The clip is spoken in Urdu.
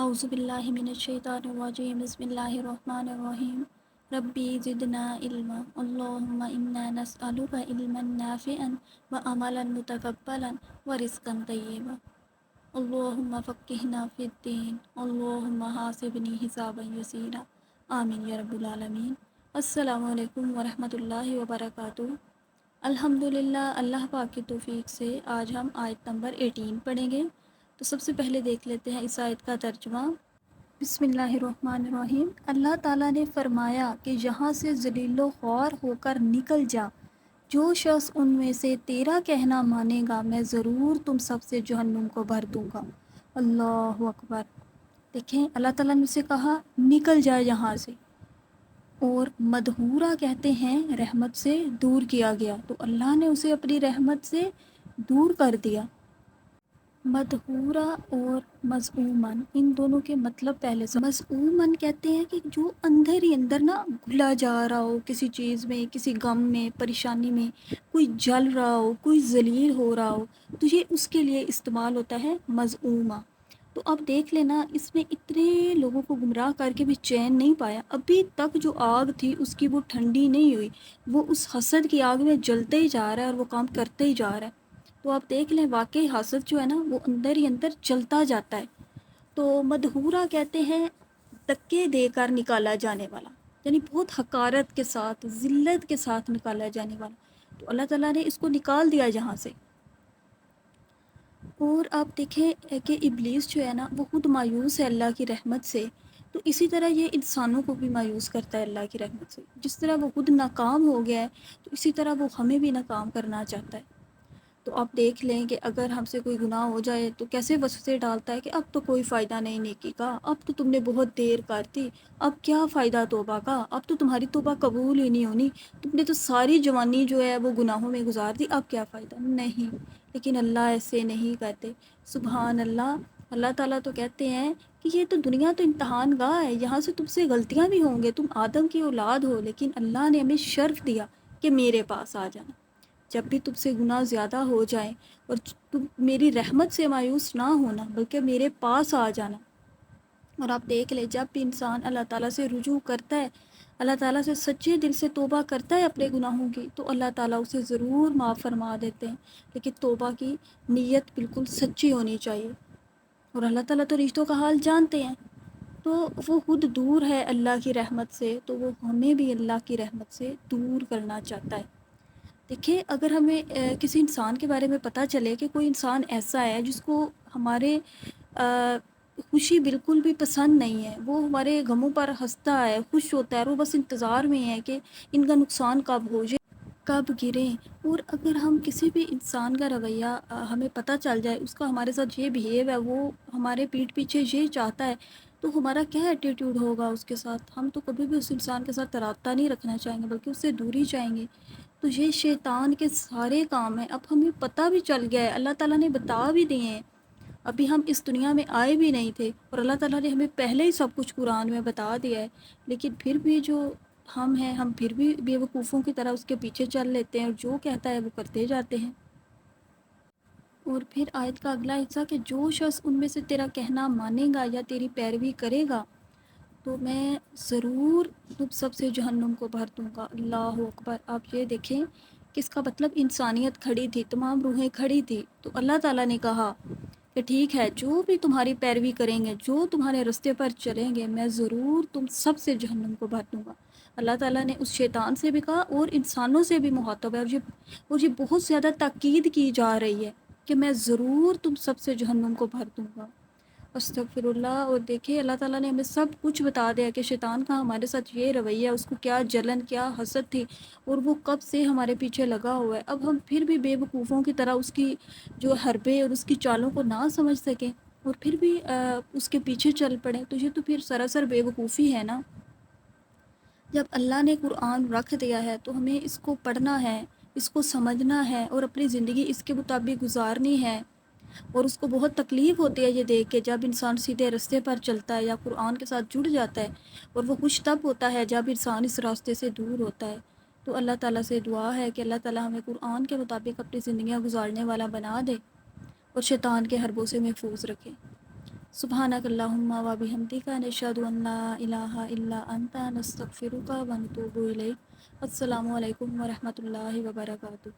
اعوذ باللہ من الشیطان الرجیم بسم اللہ الرحمن الرحیم ربی زدنا علما اللہم انا نسألک علما نافعا وعملا متقبلا ورزقا طیبا اللہم فقہنا فی الدین اللہم حاسبنی حسابا یسیرا آمین یا رب العالمین۔ السلام علیکم ورحمۃ اللہ وبرکاتہ۔ الحمدللہ، اللہ پاک کی توفیق سے آج ہم آیت نمبر 18 پڑھیں گے۔ تو سب سے پہلے دیکھ لیتے ہیں اس آیت کا ترجمہ۔ بسم اللہ الرحمن الرحیم۔ اللہ تعالیٰ نے فرمایا کہ یہاں سے ذلیل و خوار ہو کر نکل جا، جو شخص ان میں سے تیرا کہنا مانے گا میں ضرور تم سب سے جہنم کو بھر دوں گا۔ اللہ اکبر۔ دیکھیں اللہ تعالیٰ نے اسے کہا نکل جا یہاں سے، اور مدحورہ کہتے ہیں رحمت سے دور کیا گیا، تو اللہ نے اسے اپنی رحمت سے دور کر دیا۔ مدحورہ اور مذعومن، ان دونوں کے مطلب پہلے سے۔ مذعومن کہتے ہیں کہ جو اندر ہی اندر نہ گھلا جا رہا ہو کسی چیز میں، کسی غم میں، پریشانی میں، کوئی جل رہا ہو، کوئی ذلیل ہو رہا ہو، تو یہ اس کے لیے استعمال ہوتا ہے مذعومہ۔ تو اب دیکھ لینا اس میں اتنے لوگوں کو گمراہ کر کے بھی چین نہیں پایا، ابھی تک جو آگ تھی اس کی وہ ٹھنڈی نہیں ہوئی، وہ اس حسد کی آگ میں جلتے ہی جا رہا ہے اور وہ کام کرتے ہی جا رہا ہے۔ تو آپ دیکھ لیں واقعی حسد جو ہے نا وہ اندر ہی اندر چلتا جاتا ہے۔ تو مدحورہ کہتے ہیں دھکے دے کر نکالا جانے والا، یعنی بہت حقارت کے ساتھ، ذلت کے ساتھ نکالا جانے والا۔ تو اللہ تعالیٰ نے اس کو نکال دیا یہاں سے۔ اور آپ دیکھیں کہ ابلیس جو ہے نا وہ خود مایوس ہے اللہ کی رحمت سے، تو اسی طرح یہ انسانوں کو بھی مایوس کرتا ہے اللہ کی رحمت سے۔ جس طرح وہ خود ناکام ہو گیا ہے تو اسی طرح وہ ہمیں بھی ناکام کرنا چاہتا ہے۔ تو آپ دیکھ لیں کہ اگر ہم سے کوئی گناہ ہو جائے تو کیسے وسوسے ڈالتا ہے کہ اب تو کوئی فائدہ نہیں نیکی کا، اب تو تم نے بہت دیر کر دی، اب کیا فائدہ توبہ کا، اب تو تمہاری توبہ قبول ہی نہیں ہونی، تم نے تو ساری جوانی جو ہے وہ گناہوں میں گزار دی، اب کیا فائدہ۔ نہیں، لیکن اللہ ایسے نہیں کہتے۔ سبحان اللہ۔ اللہ تعالیٰ تو کہتے ہیں کہ یہ تو دنیا تو امتحان گاہ ہے، یہاں سے تم سے غلطیاں بھی ہوں گے، تم آدم کی اولاد ہو، لیکن اللہ نے ہمیں شرف دیا کہ میرے پاس آ جانا۔ جب بھی تم سے گناہ زیادہ ہو جائیں اور تم میری رحمت سے مایوس نہ ہونا بلکہ میرے پاس آ جانا۔ اور آپ دیکھ لیں جب بھی انسان اللہ تعالیٰ سے رجوع کرتا ہے، اللہ تعالیٰ سے سچے دل سے توبہ کرتا ہے اپنے گناہوں کی، تو اللہ تعالیٰ اسے ضرور معاف فرما دیتے ہیں، لیکن توبہ کی نیت بالکل سچی ہونی چاہیے۔ اور اللہ تعالیٰ تو رشتوں کا حال جانتے ہیں، تو وہ خود دور ہے اللہ کی رحمت سے، تو وہ ہمیں بھی اللہ کی رحمت سے دور کرنا چاہتا ہے۔ دیکھیں اگر ہمیں کسی انسان کے بارے میں پتہ چلے کہ کوئی انسان ایسا ہے جس کو ہمارے خوشی بالکل بھی پسند نہیں ہے، وہ ہمارے غموں پر ہنستا ہے، خوش ہوتا ہے، اور وہ بس انتظار میں ہے کہ ان کا نقصان کب ہو جائے، کب گریں۔ اور اگر ہم کسی بھی انسان کا رویہ ہمیں پتہ چل جائے، اس کا ہمارے ساتھ یہ بیہیو ہے، وہ ہمارے پیٹھ پیچھے یہ چاہتا ہے، تو ہمارا کیا ایٹیٹیوڈ ہوگا اس کے ساتھ۔ ہم تو کبھی بھی اس انسان کے ساتھ رابطہ نہیں رکھنا چاہیں گے بلکہ اس سے دوری چاہیں گے۔ تو یہ شیطان کے سارے کام ہیں، اب ہمیں پتہ بھی چل گیا ہے، اللہ تعالیٰ نے بتا بھی دیے ہیں، ابھی ہم اس دنیا میں آئے بھی نہیں تھے اور اللہ تعالیٰ نے ہمیں پہلے ہی سب کچھ قرآن میں بتا دیا ہے، لیکن پھر بھی جو ہم ہیں ہم پھر بھی بیوقوفوں کی طرح اس کے پیچھے چل لیتے ہیں اور جو کہتا ہے وہ کرتے جاتے ہیں۔ اور پھر آیت کا اگلا حصہ کہ جو شخص ان میں سے تیرا کہنا مانے گا یا تیری پیروی کرے گا تو میں ضرور تم سب سے جہنم کو بھر دوں گا۔ اللہ اکبر۔ آپ یہ دیکھیں کہ اس کا مطلب انسانیت کھڑی تھی، تمام روحیں کھڑی تھی، تو اللہ تعالیٰ نے کہا کہ ٹھیک ہے جو بھی تمہاری پیروی کریں گے، جو تمہارے رستے پر چلیں گے، میں ضرور تم سب سے جہنم کو بھر دوں گا۔ اللہ تعالیٰ نے اس شیطان سے بھی کہا اور انسانوں سے بھی مخاطب ہے، اور یہ بہت زیادہ تاکید کی جا رہی ہے کہ میں ضرور تم سب سے جہنم کو بھر دوں گا۔ استغفر اللہ۔ اور دیکھیں اللہ تعالیٰ نے ہمیں سب کچھ بتا دیا کہ شیطان کا ہمارے ساتھ یہ رویہ، اس کو کیا جلن، کیا حسد تھی، اور وہ کب سے ہمارے پیچھے لگا ہوا ہے۔ اب ہم پھر بھی بے وقوفوں کی طرح اس کی جو حربے اور اس کی چالوں کو نہ سمجھ سکیں اور پھر بھی اس کے پیچھے چل پڑیں، تو یہ تو پھر سراسر بے وقوفی ہے نا۔ جب اللہ نے قرآن رکھ دیا ہے تو ہمیں اس کو پڑھنا ہے، اس کو سمجھنا ہے اور اپنی زندگی اس کے مطابق گزارنی ہے۔ اور اس کو بہت تکلیف ہوتی ہے یہ دیکھ کے جب انسان سیدھے راستے پر چلتا ہے یا قرآن کے ساتھ جڑ جاتا ہے، اور وہ خوش تب ہوتا ہے جب انسان اس راستے سے دور ہوتا ہے۔ تو اللہ تعالیٰ سے دعا ہے کہ اللہ تعالیٰ ہمیں قرآن کے مطابق اپنی زندگیاں گزارنے والا بنا دے اور شیطان کے حربوں سے محفوظ رکھے۔ سبحانک اللہم و بحمدک نشہد ان لا الہ الا انت نستغفرک و نتوب الیک۔ السلام علیکم ورحمۃ اللہ وبرکاتہ۔